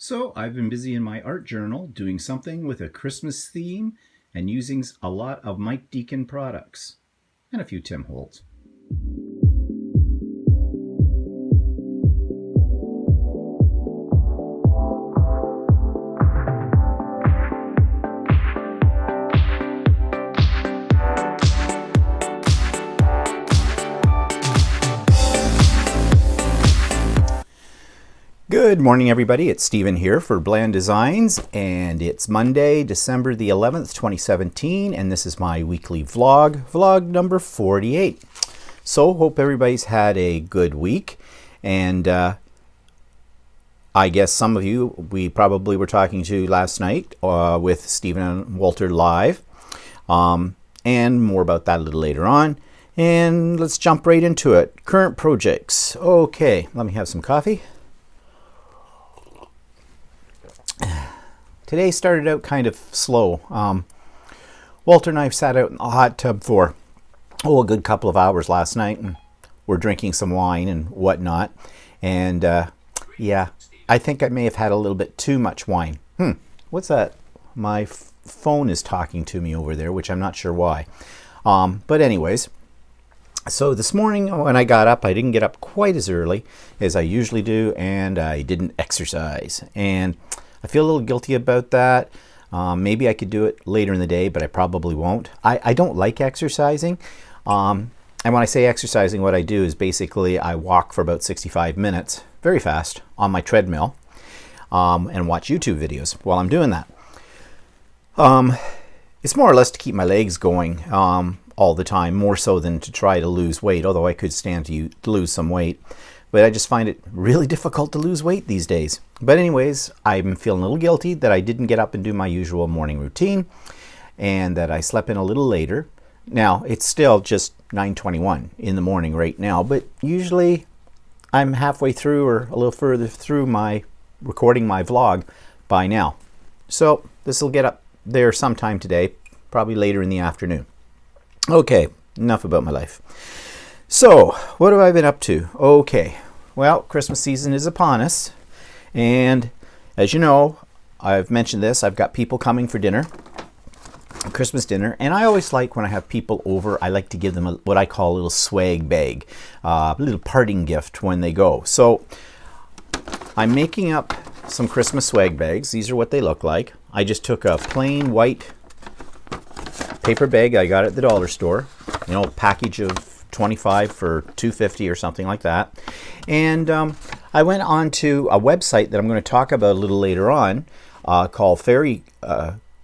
So I've been busy in my art journal doing something with a Christmas theme and using a lot of Mike Deacon products and a few Tim Holtz. Good morning, everybody. It's Stephen here for Bland Designs, and it's Monday, December the 11th, 2017, and this is my weekly vlog number 48. So, hope everybody's had a good week, and I guess some of you we probably were talking to last night with Stephen and Walter live, and more about that a little later on. And let's jump right into it. Current projects. Okay, let me have some coffee. Today started out kind of slow. Walter and I sat out in the hot tub for a good couple of hours last night, and we're drinking some wine and whatnot. And yeah, I think I may have had a little bit too much wine. What's that? My phone is talking to me over there, which I'm not sure why. But anyways, so this morning when I got up, I didn't get up quite as early as I usually do, and I didn't exercise. And I feel a little guilty about that. Maybe I could do it later in the day, but I probably won't. I don't like exercising. And when I say exercising, what I do is basically I walk for about 65 minutes, very fast, on my treadmill, and watch YouTube videos while I'm doing that. It's more or less to keep my legs going all the time, more so than to try to lose weight, although I could stand to lose some weight. But I just find it really difficult to lose weight these days. But anyways, I'm feeling a little guilty that I didn't get up and do my usual morning routine, and that I slept in a little later. Now, it's still just 9:21 in the morning right now, but usually I'm halfway through or a little further through my recording my vlog by now. So this will get up there sometime today, probably later in the afternoon. Okay, enough about my life. So, what have I been up to? Okay, well, Christmas season is upon us, and as you know, I've mentioned this, I've got people coming for dinner, Christmas dinner, and I always like when I have people over, I like to give them what I call a little swag bag, a little parting gift when they go. So, I'm making up some Christmas swag bags. These are what they look like. I just took a plain white paper bag I got at the dollar store, you know, package of 25 for $2.50 or something like that. And I went on to a website that I'm going to talk about a little later on called the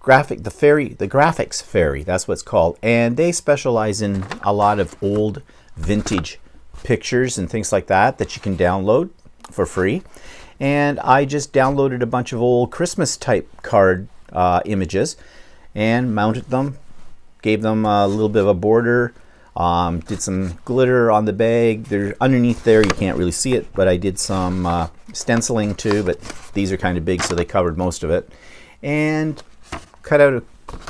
Graphics Fairy. That's what it's called. And they specialize in a lot of old vintage pictures and things like that you can download for free. And I just downloaded a bunch of old Christmas type card images and mounted them, gave them a little bit of a border, did some glitter on the bag. They're underneath there, you can't really see it, but I did some stenciling too, but these are kind of big, so they covered most of it. And cut out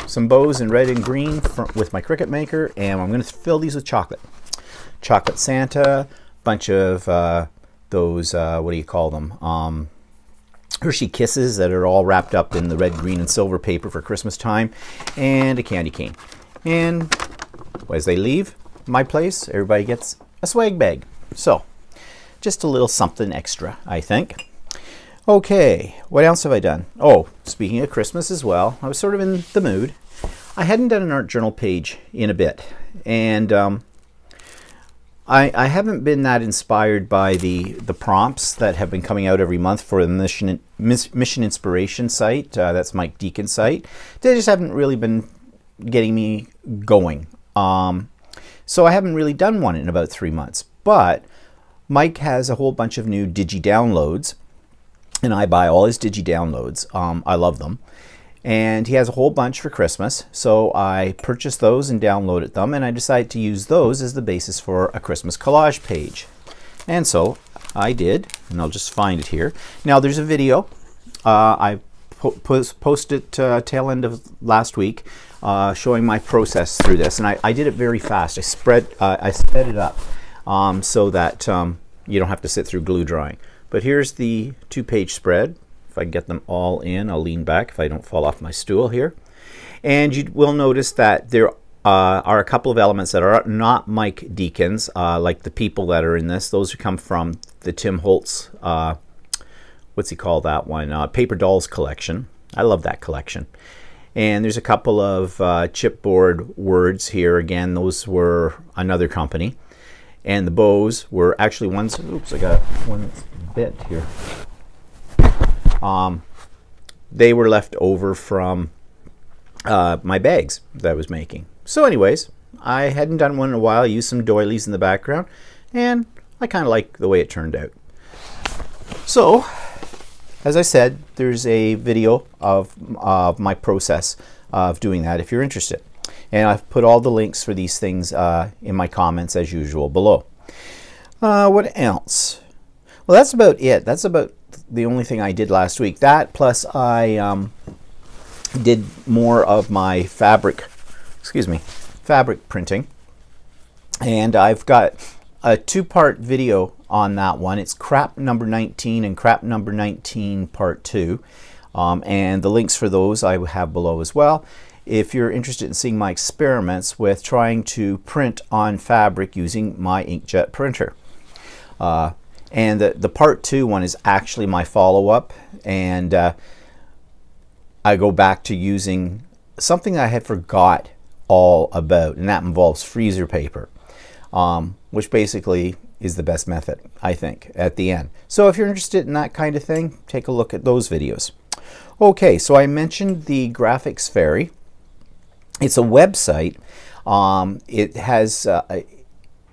some bows in red and green with my Cricut Maker, and I'm going to fill these with chocolate. Chocolate Santa, bunch of those, what do you call them? Hershey Kisses that are all wrapped up in the red, green, and silver paper for Christmas time, and a candy cane. And as they leave my place, everybody gets a swag bag. So, just a little something extra, I think. Okay, what else have I done? Oh, speaking of Christmas as well, I was sort of in the mood. I hadn't done an art journal page in a bit, and I haven't been that inspired by the prompts that have been coming out every month for the Mission Inspiration site. That's Mike Deacon's site. They just haven't really been getting me going. So I haven't really done one in about 3 months. But Mike has a whole bunch of new Digi downloads, and I buy all his Digi downloads. I love them. And he has a whole bunch for Christmas, so I purchased those and downloaded them, and I decided to use those as the basis for a Christmas collage page. And so I did, and I'll just find it here. Now there's a video. I posted tail end of last week showing my process through this, and I did it very fast. I sped it up so that you don't have to sit through glue drawing. But here's the 2-page spread. If I can get them all in. I'll lean back if I don't fall off my stool here. And you will notice that there are a couple of elements that are not Mike Deacon's, like the people that are in this. Those who come from the Tim Holtz, what's he call that one? Paper Dolls collection. I love that collection. And there's a couple of chipboard words here. Again, those were another company. And the bows were actually ones. Oops, I got one that's bent here. They were left over from my bags that I was making. So anyways, I hadn't done one in a while. I used some doilies in the background, and I kind of like the way it turned out. So, as I said, there's a video of my process of doing that if you're interested. And I've put all the links for these things in my comments as usual below. What else? Well, that's about it. That's about the only thing I did last week. That plus I did more of my fabric printing. And I've got a two-part video on that one. It's crap number 19 and crap number 19 part 2. And the links for those I have below as well. If you're interested in seeing my experiments with trying to print on fabric using my inkjet printer. And the part 2 one is actually my follow-up, and I go back to using something I had forgot all about, and that involves freezer paper, which basically is the best method, I think, at the end. So if you're interested in that kind of thing, take a look at those videos. Okay, so I mentioned the Graphics Fairy. It's a website.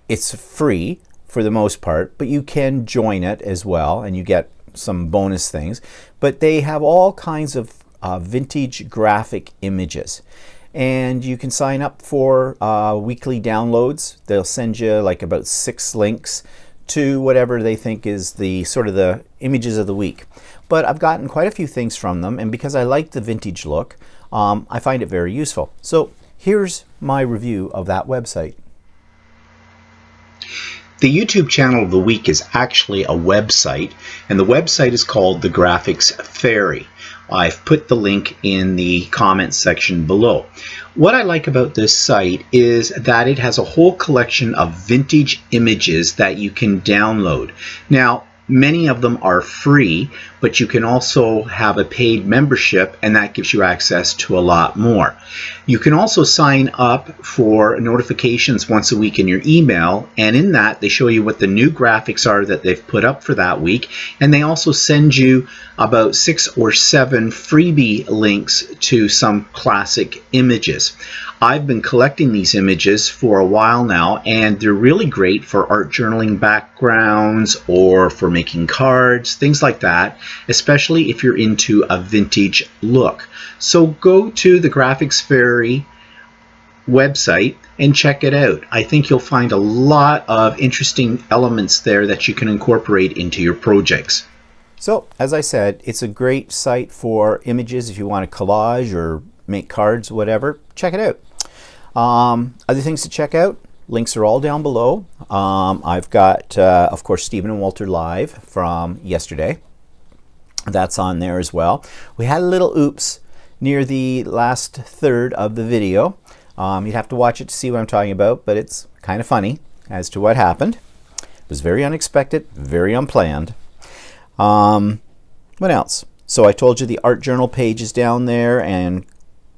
It's free for the most part, but you can join it as well, and you get some bonus things. But they have all kinds of vintage graphic images, and you can sign up for weekly downloads. They'll send you like about 6 links to whatever they think is the sort of the images of the week. But I've gotten quite a few things from them, and because I like the vintage look, I find it very useful. So here's my review of that website. The YouTube channel of the week is actually a website, and the website is called The Graphics Fairy. I've put the link in the comments section below. What I like about this site is that it has a whole collection of vintage images that you can download. Now, many of them are free, but you can also have a paid membership, and that gives you access to a lot more. You can also sign up for notifications once a week in your email, and in that they show you what the new graphics are that they've put up for that week, and they also send you about 6 or 7 freebie links to some classic images. I've been collecting these images for a while now, and they're really great for art journaling backgrounds or for making cards, things like that, especially if you're into a vintage look. So go to the Graphics Fairy website and check it out. I think you'll find a lot of interesting elements there that you can incorporate into your projects. So, as I said, it's a great site for images if you want to collage or make cards, whatever. Check it out. Other things to check out, links are all down below. I've got, of course, Stephen and Walter Live from yesterday. That's on there as well. We had a little oops near the last third of the video. You'd have to watch it to see what I'm talking about, but it's kind of funny as to what happened. It was very unexpected, very unplanned. What else? So I told you the art journal page is down there, and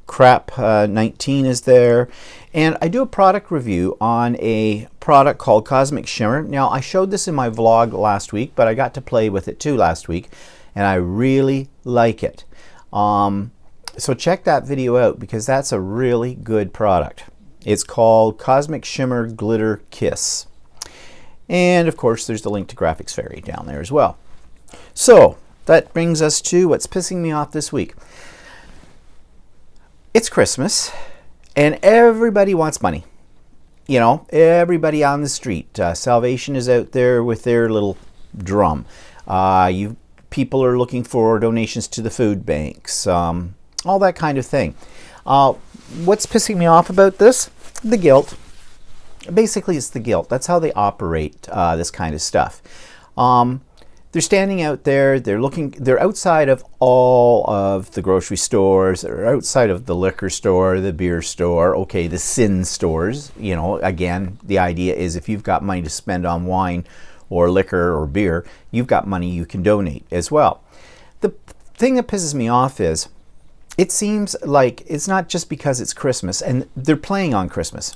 crap 19 is there, and I do a product review on a product called Cosmic Shimmer. Now, I showed this in my vlog last week, but I got to play with it too last week, and I really like it. So check that video out, because that's a really good product. It's called Cosmic Shimmer Glitter Kiss, and of course there's the link to Graphics Fairy down there as well. So that brings us to what's pissing me off this week. It's Christmas, and everybody wants money. You know, everybody on the street. Salvation is out there with their little drum. People are looking for donations to the food banks, all that kind of thing. What's pissing me off about this? The guilt. Basically, it's the guilt. That's how they operate this kind of stuff. they're standing out there, they're outside of all of the grocery stores, they're outside of the liquor store, the beer store, okay, the sin stores. You know, again, the idea is if you've got money to spend on wine or liquor or beer, you've got money you can donate as well. The thing that pisses me off is it seems like it's not just because it's Christmas, and they're playing on Christmas.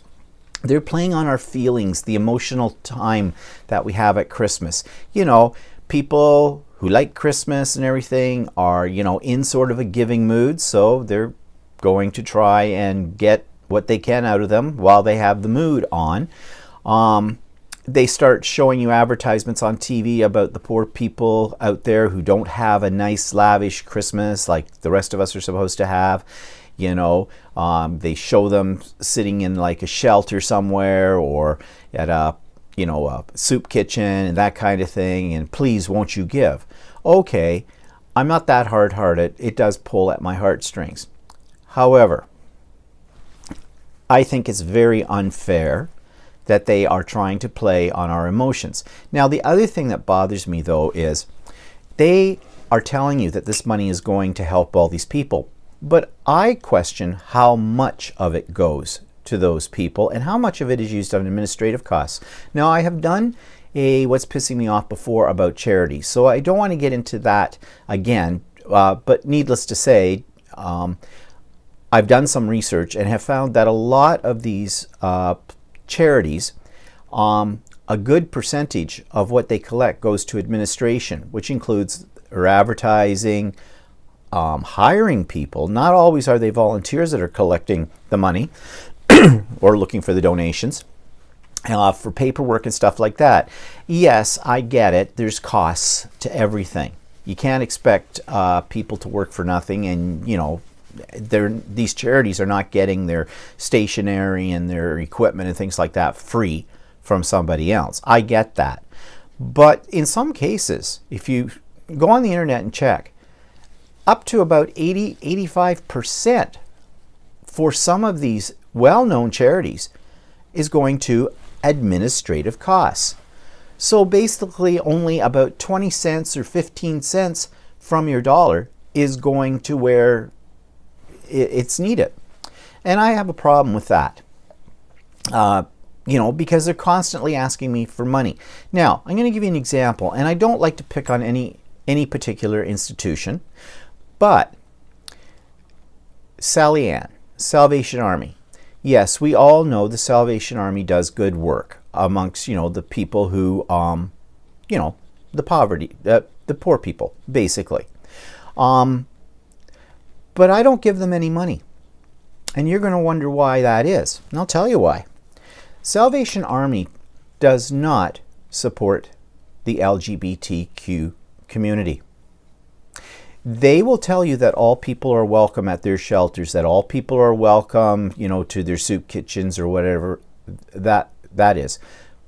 They're playing on our feelings, the emotional time that we have at Christmas. You know, people who like Christmas and everything are, you know, in sort of a giving mood, so they're going to try and get what they can out of them while they have the mood on. They start showing you advertisements on TV about the poor people out there who don't have a nice, lavish Christmas like the rest of us are supposed to have. You know, they show them sitting in like a shelter somewhere or at a, you know, a soup kitchen and that kind of thing, and please won't you give? Okay, I'm not that hard-hearted. It does pull at my heartstrings. However, I think it's very unfair that they are trying to play on our emotions. Now, the other thing that bothers me, though, is they are telling you that this money is going to help all these people. But I question how much of it goes to those people and how much of it is used on administrative costs. Now, I have done a What's Pissing Me Off before about Charities, so I don't want to get into that again, but needless to say, I've done some research and have found that a lot of these charities, a good percentage of what they collect goes to administration, which includes their advertising, hiring people. Not always are they volunteers that are collecting the money or looking for the donations, for paperwork and stuff like that. Yes, I get it. There's costs to everything. You can't expect people to work for nothing, and you know, these charities are not getting their stationery and their equipment and things like that free from somebody else. I get that. But in some cases, if you go on the internet and check, up to about 80-85% for some of these well-known charities is going to administrative costs. So basically only about 20 cents or 15 cents from your dollar is going to where it's needed. And I have a problem with that, you know, because they're constantly asking me for money. Now, I'm going to give you an example, and I don't like to pick on any particular institution, but Sally Ann, Salvation Army. Yes, we all know the Salvation Army does good work amongst, you know, the people who, you know, the poor people, basically. But I don't give them any money. And you're going to wonder why that is. And I'll tell you why. Salvation Army does not support the LGBTQ community. They will tell you that all people are welcome at their shelters, that all people are welcome, you know, to their soup kitchens or whatever that is.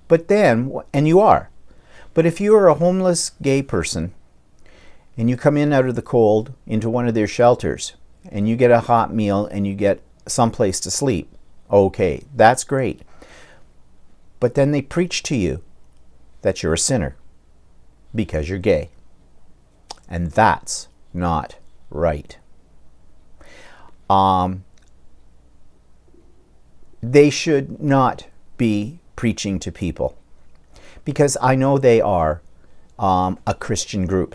But then, and you are. But if you are a homeless gay person and you come in out of the cold into one of their shelters and you get a hot meal and you get someplace to sleep, okay, that's great. But then they preach to you that you're a sinner because you're gay. And that's not right. They should not be preaching to people, because I know they are a Christian group.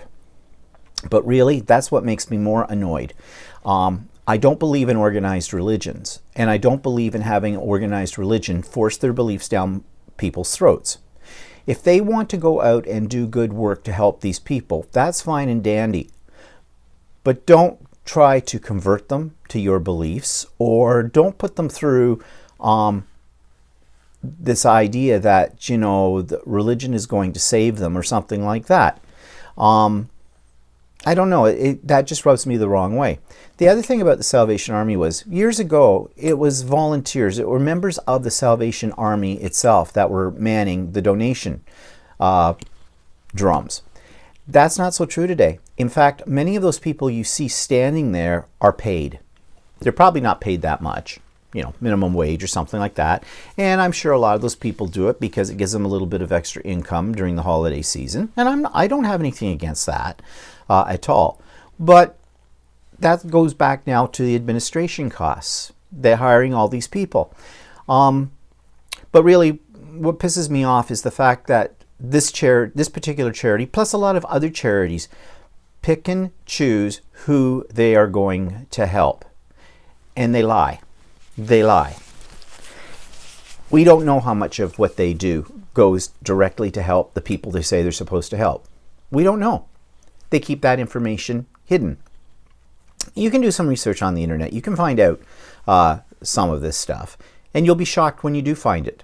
But really, that's what makes me more annoyed. I don't believe in organized religions, and I don't believe in having organized religion force their beliefs down people's throats. If they want to go out and do good work to help these people, that's fine and dandy. But don't try to convert them to your beliefs, or don't put them through this idea that, you know, the religion is going to save them or something like that. I don't know, that just rubs me the wrong way. The other thing about the Salvation Army was, years ago, it was volunteers. It were members of the Salvation Army itself that were manning the donation drums. That's not so true today. In fact, many of those people you see standing there are paid. They're probably not paid that much, minimum wage or something like that. And I'm sure a lot of those people do it because it gives them a little bit of extra income during the holiday season. And I don't have anything against that at all. But that goes back now to the administration costs. They're hiring all these people. But really, what pisses me off is the fact that this particular charity, plus a lot of other charities, pick and choose who they are going to help. And they lie. They lie. We don't know how much of what they do goes directly to help the people they say they're supposed to help. We don't know. They keep that information hidden. You can do some research on the internet. You can find out some of this stuff. And you'll be shocked when you do find it.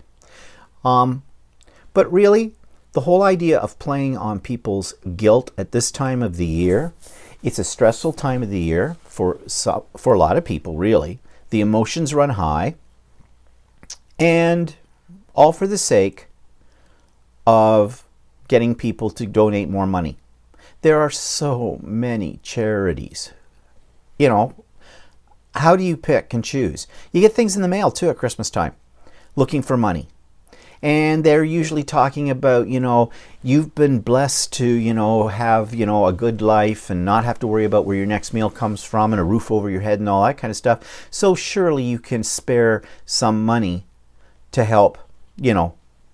But really, the whole idea of playing on people's guilt at this time of the year, it's a stressful time of the year for a lot of people, really. The emotions run high, and all for the sake of getting people to donate more money. There are so many charities. How do you pick and choose? You get things in the mail too at Christmas time, looking for money. And they're usually talking about, you've been blessed to, have, a good life and not have to worry about where your next meal comes from and a roof over your head and all that kind of stuff. So surely you can spare some money to help,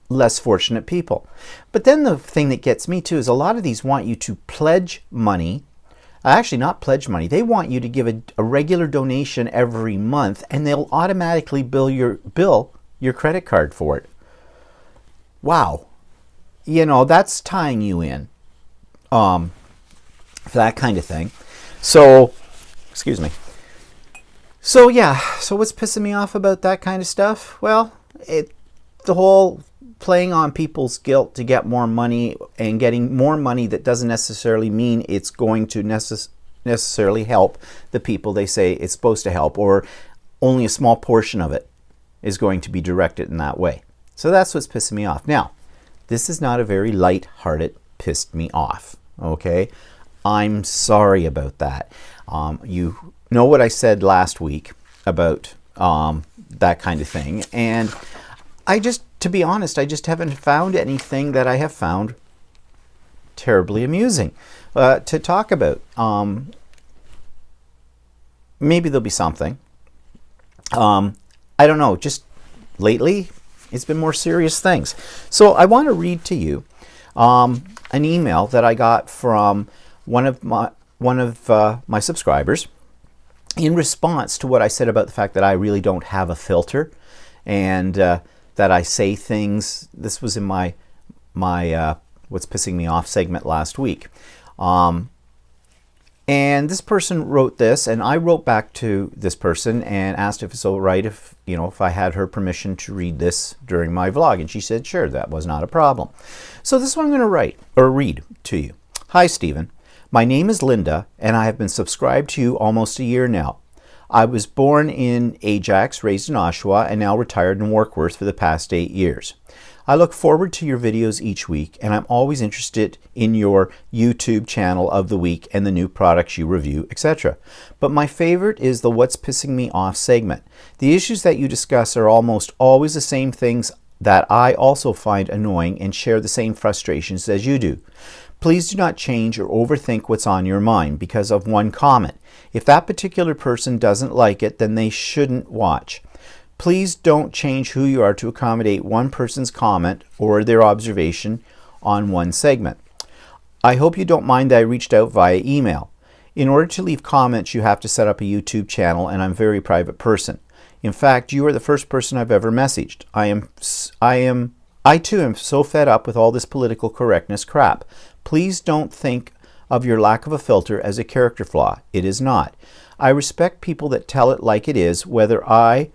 less fortunate people. But then the thing that gets me too is a lot of these want you to pledge money. Actually, not pledge money. They want you to give a regular donation every month, and they'll automatically bill your credit card for it. Wow. That's tying you in for that kind of thing. So, excuse me. So yeah, so what's pissing me off about that kind of stuff? Well, the whole playing on people's guilt to get more money and getting more money that doesn't necessarily mean it's going to necessarily help the people they say it's supposed to help, or only a small portion of it is going to be directed in that way. So that's what's pissing me off. Now, this is not a very light-hearted pissed me off, okay? I'm sorry about that. You know what I said last week about that kind of thing, and to be honest, I just haven't found anything that I have found terribly amusing to talk about. Maybe there'll be something. I don't know, just lately, it's been more serious things. So I want to read to you an email that I got from one of my subscribers in response to what I said about the fact that I really don't have a filter, and that I say things. This was in my What's Pissing Me Off segment last week. And this person wrote this, and I wrote back to this person and asked if it's all right if I had her permission to read this during my vlog, and she said sure, that was not a problem. So this is what I'm going to read to you. Hi Stephen, my name is Linda, and I have been subscribed to you almost a year now. I was born in Ajax, raised in Oshawa, and now retired in Warkworth for the past 8 years. I look forward to your videos each week, and I'm always interested in your YouTube channel of the week and the new products you review, etc. But my favorite is the What's Pissing Me Off segment. The issues that you discuss are almost always the same things that I also find annoying and share the same frustrations as you do. Please do not change or overthink what's on your mind because of one comment. If that particular person doesn't like it, then they shouldn't watch. Please don't change who you are to accommodate one person's comment or their observation on one segment. I hope you don't mind that I reached out via email. In order to leave comments, you have to set up a YouTube channel, and I'm a very private person. In fact, you are the first person I've ever messaged. I too am so fed up with all this political correctness crap. Please don't think of your lack of a filter as a character flaw. It is not. I respect people that tell it like it is, whether I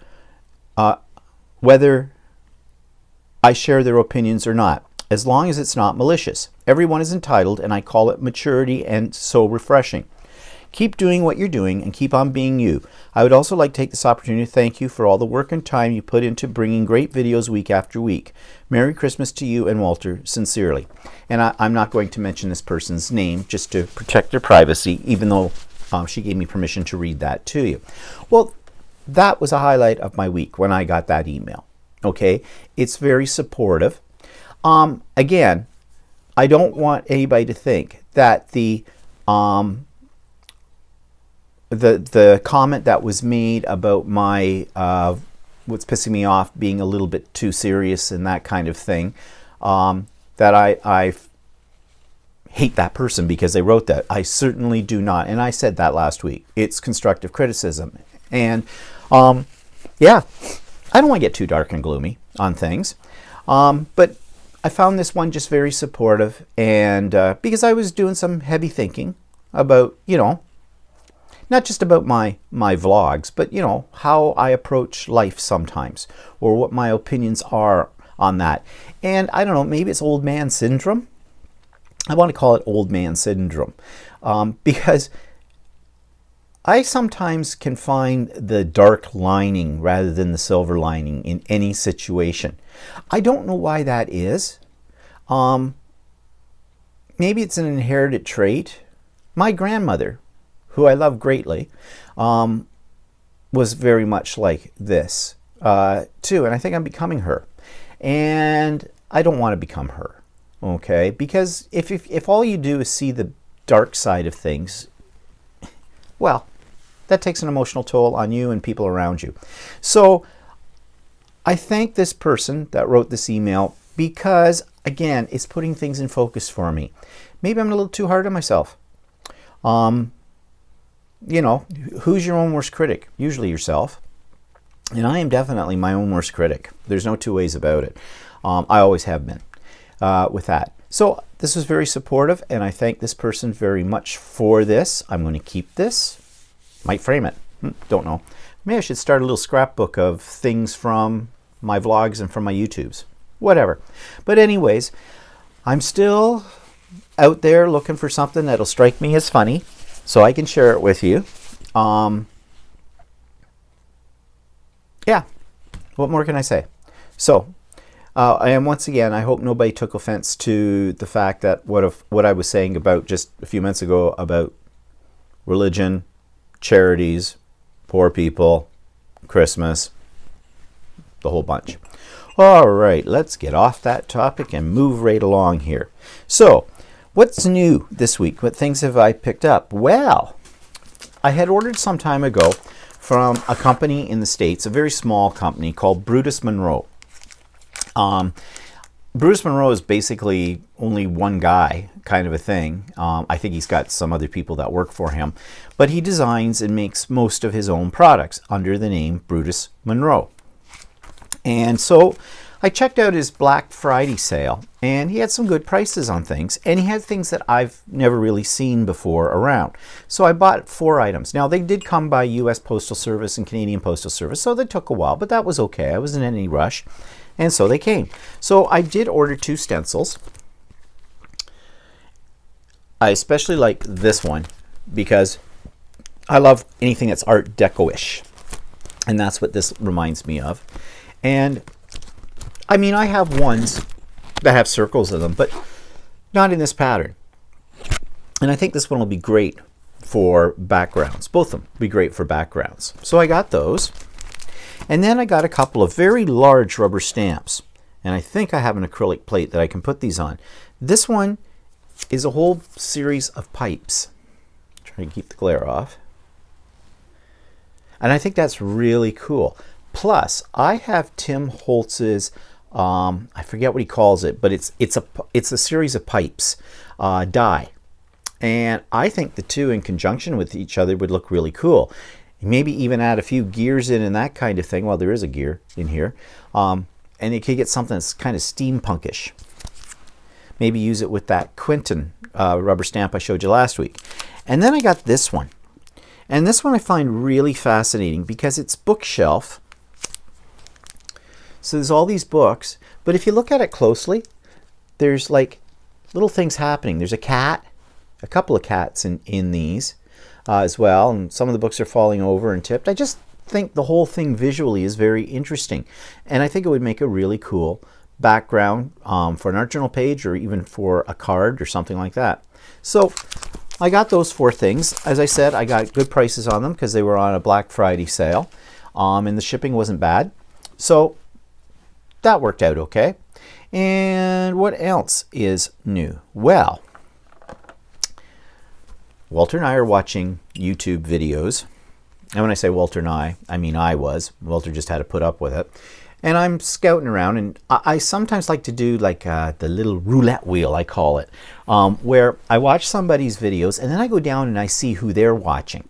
share their opinions or not, as long as it's not malicious. Everyone is entitled, and I call it maturity, and so refreshing. Keep doing what you're doing and keep on being you. I would also like to take this opportunity to thank you for all the work and time you put into bringing great videos week after week. Merry Christmas to you and Walter, sincerely. And I'm not going to mention this person's name just to protect their privacy, even though she gave me permission to read that to you. Well, that was a highlight of my week when I got that email. Okay, it's very supportive. Again, I don't want anybody to think that the comment that was made about my what's pissing me off being a little bit too serious and that kind of thing, that I hate that person because they wrote that. I certainly do not, and I said that last week. It's constructive criticism, and yeah, I don't want to get too dark and gloomy on things, but I found this one just very supportive, and because I was doing some heavy thinking about, you know, not just about my vlogs, but, you know, how I approach life sometimes, or what my opinions are on that. And I don't know, maybe it's old man syndrome. I want to call it old man syndrome, because I sometimes can find the dark lining rather than the silver lining in any situation. I don't know why that is. Maybe it's an inherited trait. My grandmother, who I love greatly, was very much like this too, and I think I'm becoming her. And I don't want to become her, okay? Because if all you do is see the dark side of things, well, that takes an emotional toll on you and people around you. So I thank this person that wrote this email because, again, it's putting things in focus for me. Maybe I'm a little too hard on myself. You know, who's your own worst critic? Usually yourself. And I am definitely my own worst critic. There's no two ways about it. I always have been with that. So this was very supportive, and I thank this person very much for this. I'm going to keep this. Might frame it. Don't know. Maybe I should start a little scrapbook of things from my vlogs and from my YouTubes. Whatever. But anyways, I'm still out there looking for something that'll strike me as funny so I can share it with you. Yeah. What more can I say? So, and once again, I hope nobody took offense to the fact that what I was saying about just a few minutes ago about religion, charities, poor people, Christmas, the whole bunch. All right, let's get off that topic and move right along here. So, what's new this week? What things have I picked up? Well, I had ordered some time ago from a company in the States, a very small company called Brutus Monroe. Brutus Monroe is basically only one guy kind of a thing. I think he's got some other people that work for him. But he designs and makes most of his own products under the name Brutus Monroe. And so I checked out his Black Friday sale, and he had some good prices on things, and he had things that I've never really seen before around. So I bought 4 items. Now, they did come by U.S. Postal Service and Canadian Postal Service, so they took a while, but that was okay. I wasn't in any rush, and so they came. So I did order 2 stencils. I especially like this one because I love anything that's Art Deco-ish, and that's what this reminds me of. And I mean, I have ones that have circles in them, but not in this pattern. And I think this one will be great for backgrounds. Both of them will be great for backgrounds. So I got those. And then I got a couple of very large rubber stamps. And I think I have an acrylic plate that I can put these on. This one is a whole series of pipes. Try to keep the glare off. And I think that's really cool. Plus, I have Tim Holtz's, I forget what he calls it, but it's a series of pipes, die. And I think the two in conjunction with each other would look really cool. Maybe even add a few gears in and that kind of thing. Well, there is a gear in here. And you could get something that's kind of steampunkish. Maybe use it with that Quentin rubber stamp I showed you last week. And then I got this one. And this one I find really fascinating because it's bookshelf. So there's all these books, but if you look at it closely, there's like little things happening. There's a cat, a couple of cats in these as well, and some of the books are falling over and tipped. I just think the whole thing visually is very interesting, and I think it would make a really cool background for an art journal page or even for a card or something like that. So I got those 4 things. As I said, I got good prices on them because they were on a Black Friday sale. and the shipping wasn't bad. So that worked out okay. And what else is new? Well, Walter and I are watching YouTube videos. And when I say Walter and I mean I was. Walter just had to put up with it. And I'm scouting around, and I sometimes like to do like the little roulette wheel, I call it, where I watch somebody's videos and then I go down and I see who they're watching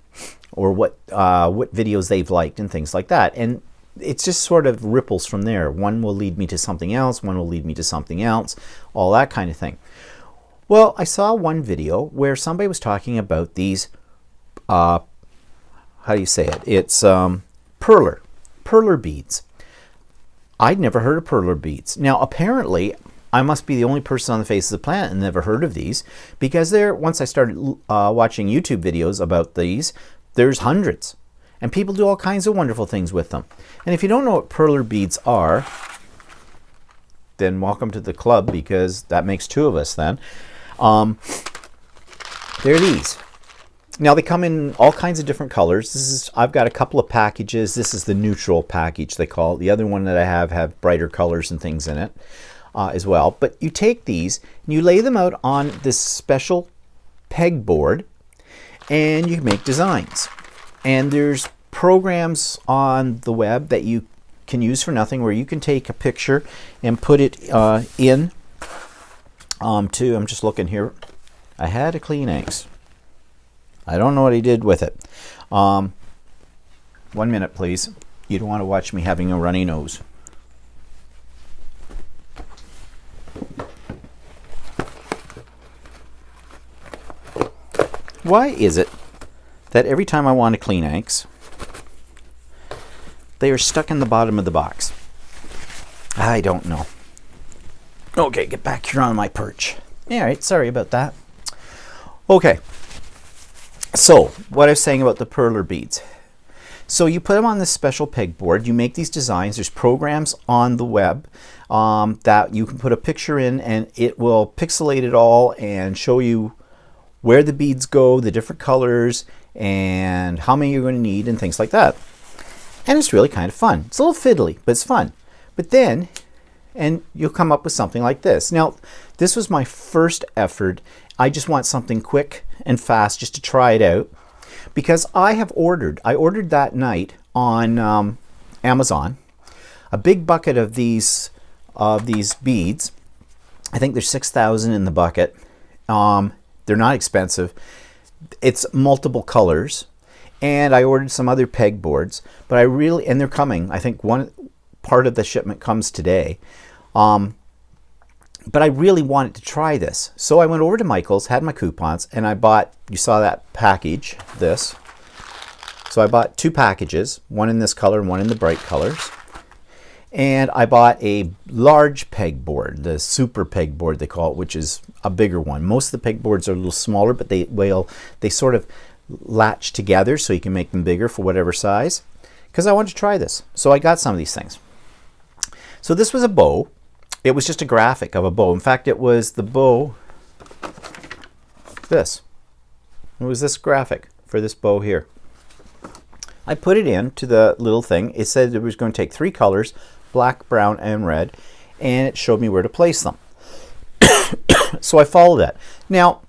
or what videos they've liked and things like that. And it just sort of ripples from there. One will lead me to something else, one will lead me to something else, all that kind of thing. Well, I saw one video where somebody was talking about these, how do you say it? It's Perler beads. I'd never heard of Perler beads. Now, apparently, I must be the only person on the face of the planet and never heard of these, because once I started watching YouTube videos about these, there's hundreds. And people do all kinds of wonderful things with them. And if you don't know what Perler beads are, then welcome to the club, because that makes two of us then. They're these. Now they come in all kinds of different colors. I've got a couple of packages. This is the neutral package, they call it. The other one that I have brighter colors and things in it as well. But you take these and you lay them out on this special pegboard and you make designs. And there's programs on the web that you can use for nothing, where you can take a picture and put it in I'm just looking here. I had a Kleenex. I don't know what he did with it. 1 minute, please. You don't want to watch me having a runny nose. Why is it that every time I want a Kleenex, they are stuck in the bottom of the box? I don't know. Okay, get back here on my perch. All right, sorry about that. Okay. So, what I was saying about the Perler beads. So you put them on this special pegboard, you make these designs, there's programs on the web that you can put a picture in and it will pixelate it all and show you where the beads go, the different colors, and how many you're going to need and things like that. And it's really kind of fun. It's a little fiddly, but it's fun. But then, and you'll come up with something like this. Now, this was my first effort. I just want something quick and fast just to try it out, because I ordered that night on Amazon a big bucket of these beads. I think there's 6,000 in the bucket. They're not expensive. It's multiple colors, and I ordered some other pegboards, but and they're coming. I think one part of the shipment comes today. But I really wanted to try this. So I went over to Michael's, had my coupons, and I bought, you saw that package, this. So I bought 2 packages, one in this color and one in the bright colors. And I bought a large pegboard, the super pegboard they call it, which is a bigger one. Most of the pegboards are a little smaller, but they sort of latch together so you can make them bigger for whatever size. Because I wanted to try this. So I got some of these things. So this was a bow. It was just a graphic of a bow. In fact, it was the bow, this. It was this graphic for this bow here. I put it into the little thing. It said it was going to take 3 colors, black, brown, and red, and it showed me where to place them. So I followed that. Now,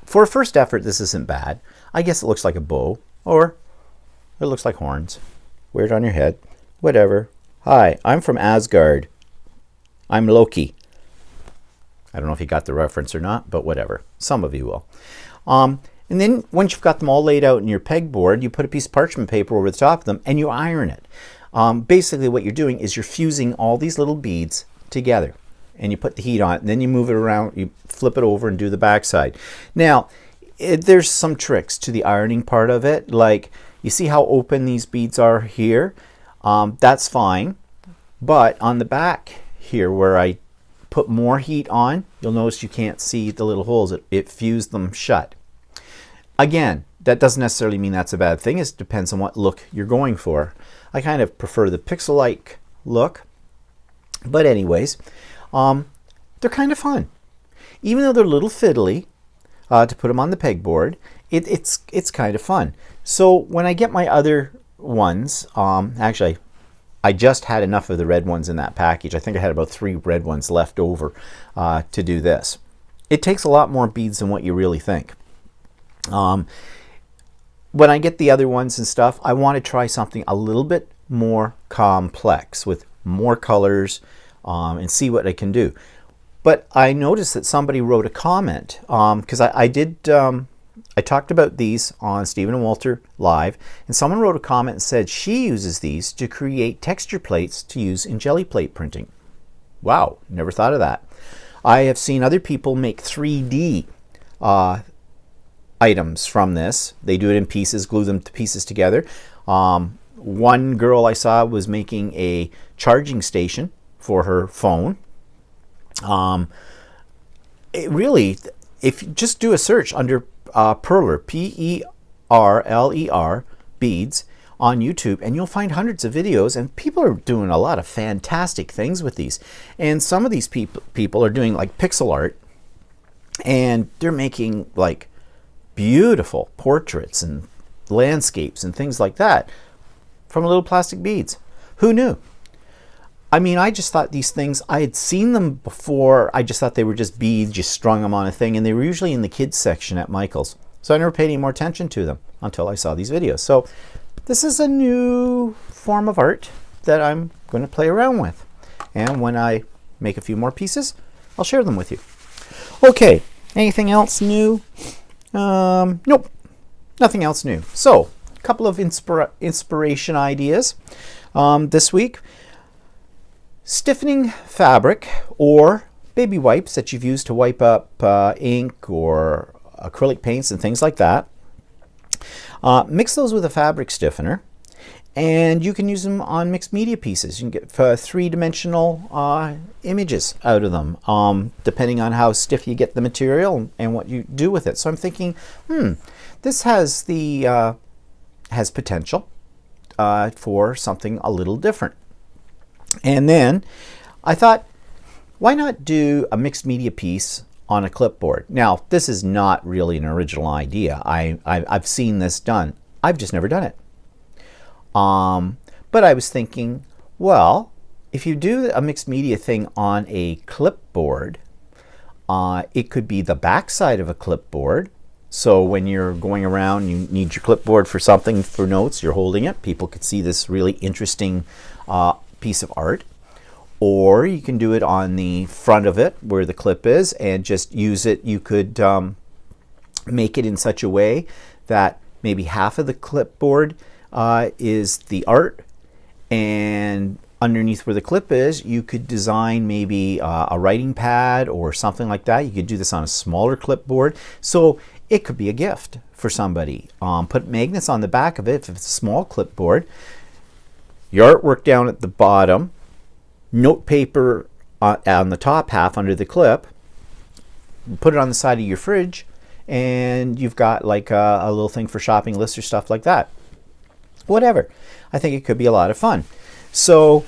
for a first effort, this isn't bad. I guess it looks like a bow, or it looks like horns. Wear it on your head, whatever. Hi, I'm from Asgard. I'm Loki. I don't know if you got the reference or not, but whatever. Some of you will. And then once you've got them all laid out in your pegboard, you put a piece of parchment paper over the top of them and you iron it. Basically what you're doing is you're fusing all these little beads together, and you put the heat on it, and then you move it around, you flip it over and do the backside. Now, there's some tricks to the ironing part of it. Like, you see how open these beads are here? That's fine. But on the back here, where I put more heat on, you'll notice you can't see the little holes. It fused them shut. Again, that doesn't necessarily mean that's a bad thing. It depends on what look you're going for. I kind of prefer the pixel-like look. But anyways, they're kind of fun. Even though they're a little fiddly to put them on the pegboard, it's kind of fun. So when I get my other ones. Actually, I just had enough of the red ones in that package. I think I had about 3 red ones left over to do this. It takes a lot more beads than what you really think. When I get the other ones and stuff, I want to try something a little bit more complex with more colors and see what I can do. But I noticed that somebody wrote a comment because I talked about these on Stephen and Walter Live, and someone wrote a comment and said she uses these to create texture plates to use in jelly plate printing. Wow, never thought of that. I have seen other people make 3D items from this. They do it in pieces, glue them to pieces together. One girl I saw was making a charging station for her phone. It really, if you just do a search under Perler, Perler, beads on YouTube, and you'll find hundreds of videos, and people are doing a lot of fantastic things with these. And some of these people are doing like pixel art, and they're making like beautiful portraits and landscapes and things like that from little plastic beads. Who knew? I mean, I just thought these things, I had seen them before. I just thought they were just beads, just strung them on a thing, and they were usually in the kids section at Michael's. So I never paid any more attention to them until I saw these videos. So this is a new form of art that I'm going to play around with. And when I make a few more pieces, I'll share them with you. Okay, anything else new? Nope, nothing else new. So a couple of inspiration ideas this week. Stiffening fabric or baby wipes that you've used to wipe up ink or acrylic paints and things like that. Mix those with a fabric stiffener, and you can use them on mixed media pieces. You can get 3-dimensional images out of them, depending on how stiff you get the material and what you do with it. So I'm thinking, this has has potential for something a little different. And then I thought, why not do a mixed media piece on a clipboard? Now, this is not really an original idea. I've seen this done. I've just never done it. But I was thinking, well, if you do a mixed media thing on a clipboard, it could be the back side of a clipboard. So when you're going around, you need your clipboard for something, for notes, you're holding it. People could see this really interesting piece of art. Or you can do it on the front of it where the clip is and just use it. You could make it in such a way that maybe half of the clipboard is the art, and underneath where the clip is, you could design maybe a writing pad or something like that. You could do this on a smaller clipboard. So it could be a gift for somebody. Put magnets on the back of it if it's a small clipboard. Your artwork down at the bottom, note paper on the top half under the clip, put it on the side of your fridge, and you've got like a little thing for shopping lists or stuff like that. Whatever. I think it could be a lot of fun. So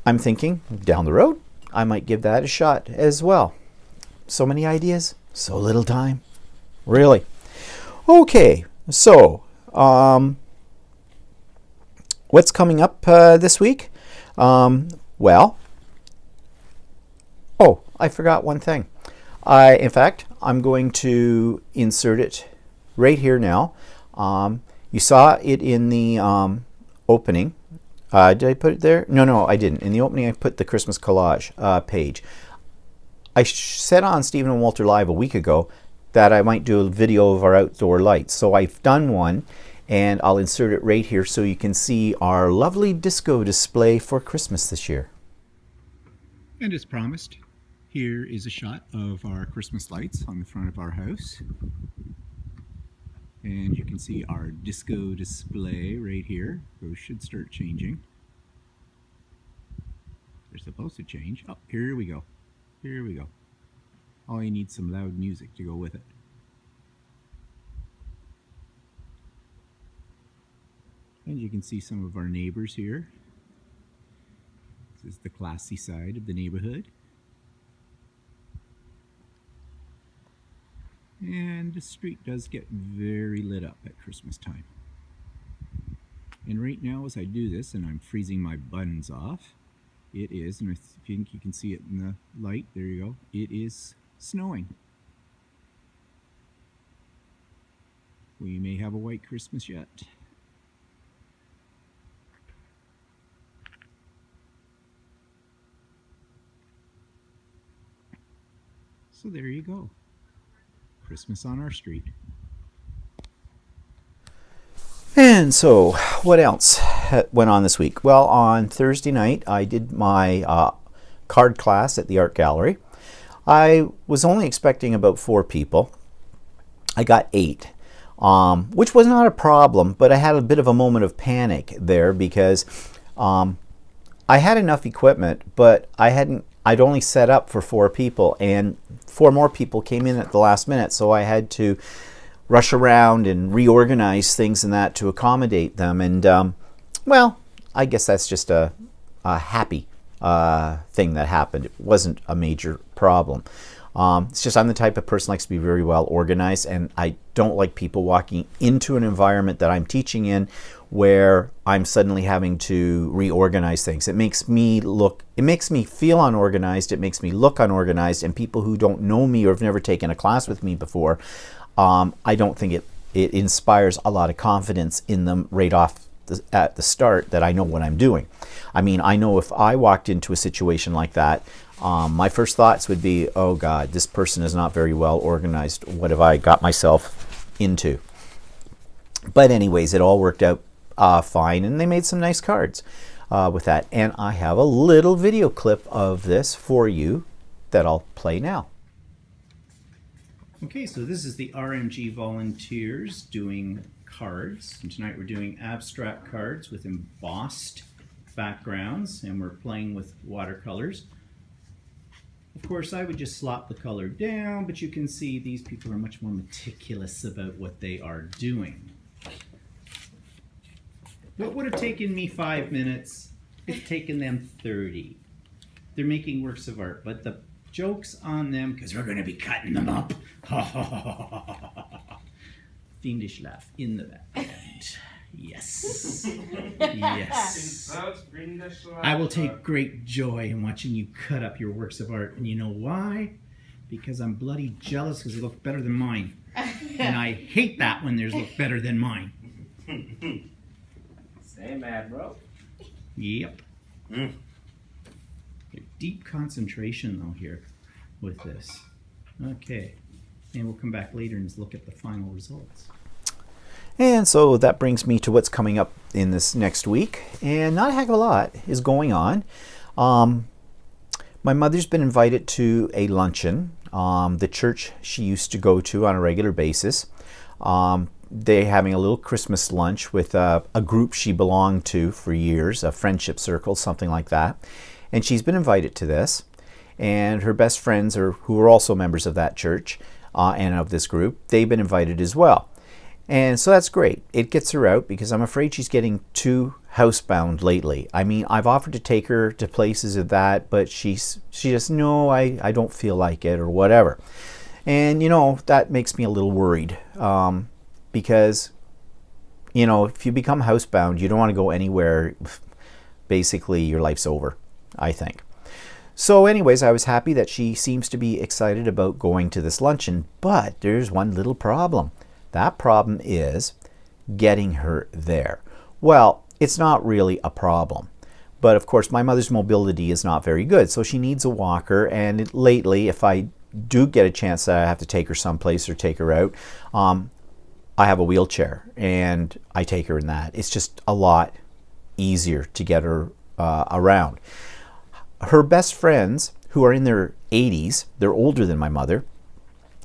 I'm thinking down the road, I might give that a shot as well. So many ideas, so little time. Really. Okay, so what's coming up this week? Well, oh, I forgot one thing. In fact, I'm going to insert it right here now. You saw it in the opening. Did I put it there? No, I didn't. In the opening, I put the Christmas collage page. I said on Stephen and Walter Live a week ago that I might do a video of our outdoor lights. So I've done one, and I'll insert it right here so you can see our lovely disco display for Christmas this year. And as promised, here is a shot of our Christmas lights on the front of our house. And you can see our disco display right here. Those should start changing. They're supposed to change. Oh, here we go. Here we go. Oh, you need some loud music to go with it. And you can see some of our neighbors here. This is the classy side of the neighborhood. And the street does get very lit up at Christmas time. And right now as I do this, and I'm freezing my buttons off, it is, and I think you can see it in the light, there you go, it is snowing. We may have a white Christmas yet. So there you go. Christmas on our street. And so, what else went on this week? Well, on Thursday night, I did my card class at the art gallery. I was only expecting about 4 people. I got 8, which was not a problem, but I had a bit of a moment of panic there because I had enough equipment, but I'd only set up for 4 people, and 4 more people came in at the last minute, so I had to rush around and reorganize things and that to accommodate them. And well, I guess that's just a happy thing that happened. It wasn't a major problem. It's just I'm the type of person who likes to be very well organized, and I don't like people walking into an environment that I'm teaching in where I'm suddenly having to reorganize things. It makes me feel unorganized, it makes me look unorganized, and people who don't know me or have never taken a class with me before, I don't think it inspires a lot of confidence in them right off at the start that I know what I'm doing. I mean, I know if I walked into a situation like that, my first thoughts would be, oh God, this person is not very well organized. What have I got myself into? But anyways, it all worked out fine, and they made some nice cards with that. And I have a little video clip of this for you that I'll play now. Okay, so this is the RMG volunteers doing cards, and tonight we're doing abstract cards with embossed backgrounds, and we're playing with watercolors. Of course, I would just slop the color down, but you can see these people are much more meticulous about what they are doing. What would have taken me 5 minutes, it's taken them 30. They're making works of art, but the joke's on them because we're going to be cutting them up. Fiendish laugh in the background. Yes. Yes. I will take great joy in watching you cut up your works of art. And you know why? Because I'm bloody jealous because they look better than mine. And I hate that when theirs look better than mine. Stay mad, bro. Yep. Deep concentration though here with this. Okay. And we'll come back later and look at the final results. And so that brings me to what's coming up in this next week. And not a heck of a lot is going on. My mother's been invited to a luncheon. The church she used to go to on a regular basis. They're having a little Christmas lunch with a group she belonged to for years, a friendship circle, something like that. And she's been invited to this. And her best friends, who are also members of that church and of this group, they've been invited as well. And so that's great. It gets her out because I'm afraid she's getting too housebound lately. I mean, I've offered to take her to places of that, but she just, no, I don't feel like it or whatever. And, you know, that makes me a little worried because, you know, if you become housebound, you don't want to go anywhere. Basically, your life's over, I think. So anyways, I was happy that she seems to be excited about going to this luncheon, but there's one little problem. That problem is getting her there. Well, it's not really a problem. But of course, my mother's mobility is not very good, so she needs a walker. And lately, if I do get a chance that I have to take her someplace or take her out, I have a wheelchair and I take her in that. It's just a lot easier to get her around. Her best friends, who are in their 80s, they're older than my mother,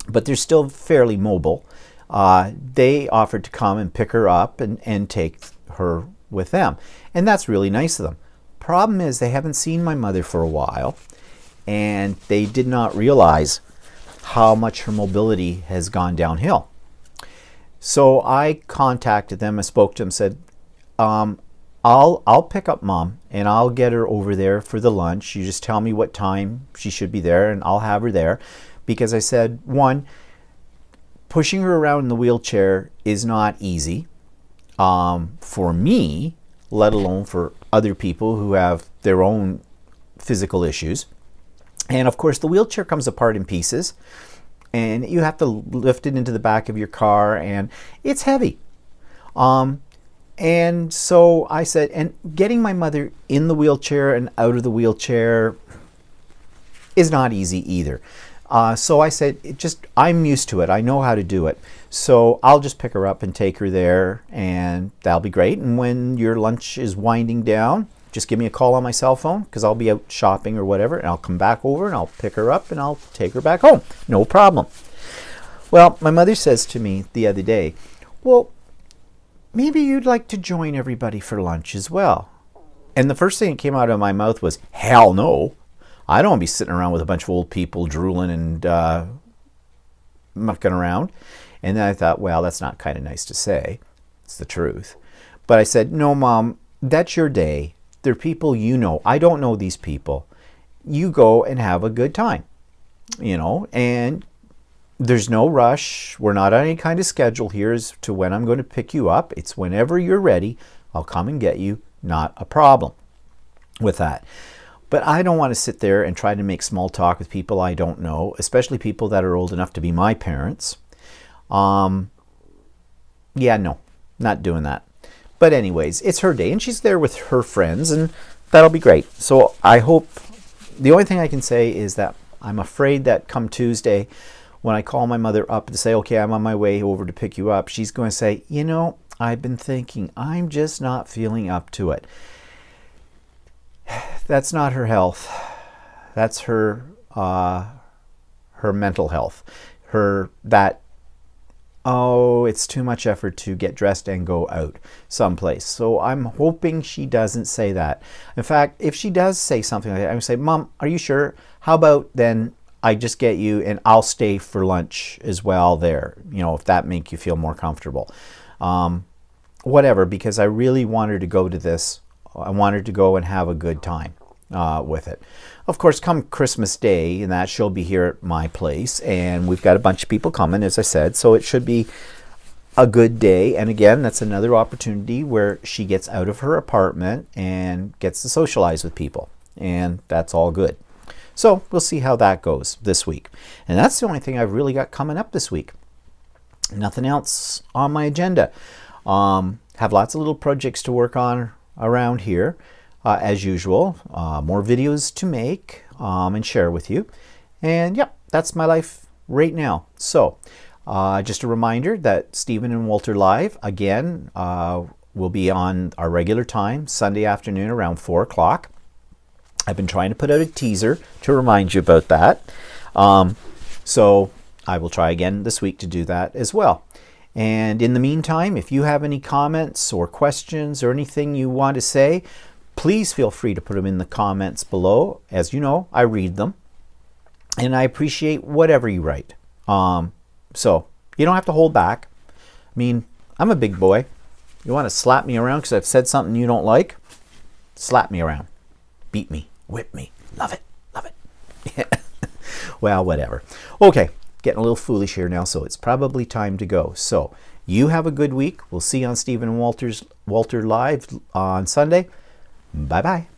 but they're still fairly mobile. They offered to come and pick her up and take her with them. And that's really nice of them. Problem is they haven't seen my mother for a while, and they did not realize how much her mobility has gone downhill. So I contacted them, I spoke to them, said, I'll pick up Mom and I'll get her over there for the lunch. You just tell me what time she should be there and I'll have her there. Because I said, one, pushing her around in the wheelchair is not easy. for me, let alone for other people who have their own physical issues. And of course, the wheelchair comes apart in pieces, and you have to lift it into the back of your car, and it's heavy. And so I said, and getting my mother in the wheelchair and out of the wheelchair is not easy either. So I said, I'm used to it. I know how to do it. So I'll just pick her up and take her there, and that'll be great. And when your lunch is winding down, just give me a call on my cell phone, because I'll be out shopping or whatever, and I'll come back over and I'll pick her up and I'll take her back home. No problem. Well, my mother says to me the other day, well, maybe you'd like to join everybody for lunch as well. And the first thing that came out of my mouth was, hell no. I don't want to be sitting around with a bunch of old people drooling and mucking around. And then I thought, well, that's not kind of nice to say. It's the truth. But I said, no, Mom, that's your day. They're people you know. I don't know these people. You go and have a good time, and there's no rush. We're not on any kind of schedule here as to when I'm going to pick you up. It's whenever you're ready, I'll come and get you. Not a problem with that. But I don't want to sit there and try to make small talk with people I don't know, especially people that are old enough to be my parents. No, not doing that. But anyways, it's her day, and she's there with her friends, and that'll be great. So I hope, the only thing I can say is that I'm afraid that come Tuesday, when I call my mother up to say, okay, I'm on my way over to pick you up, she's going to say, I've been thinking, I'm just not feeling up to it. That's not her health. That's her mental health. It's too much effort to get dressed and go out someplace. So I'm hoping she doesn't say that. In fact, if she does say something like that, I'm going to say, Mom, are you sure? How about then I just get you and I'll stay for lunch as well there, if that makes you feel more comfortable. Whatever, because I really want her to go to this. I want her to go and have a good time with it. Of course, come Christmas Day and that, she'll be here at my place, and we've got a bunch of people coming, as I said, so it should be a good day. And again, that's another opportunity where she gets out of her apartment and gets to socialize with people, and that's all good. So we'll see how that goes this week. And that's the only thing I've really got coming up this week. Nothing else on my agenda. Have lots of little projects to work on around here. As usual, more videos to make and share with you. And yep, that's my life right now. So just a reminder that Stephen and Walter Live, again, will be on our regular time, Sunday afternoon around 4 o'clock. I've been trying to put out a teaser to remind you about that. So I will try again this week to do that as well. And in the meantime, if you have any comments or questions or anything you want to say, please feel free to put them in the comments below. As you know, I read them, and I appreciate whatever you write. So you don't have to hold back. I mean, I'm a big boy. You want to slap me around because I've said something you don't like? Slap me around. Beat me. Whip me. Love it. Love it. Well, whatever. Okay, getting a little foolish here now, so it's probably time to go. So you have a good week. We'll see you on Stephen and Walter Live on Sunday. Bye-bye.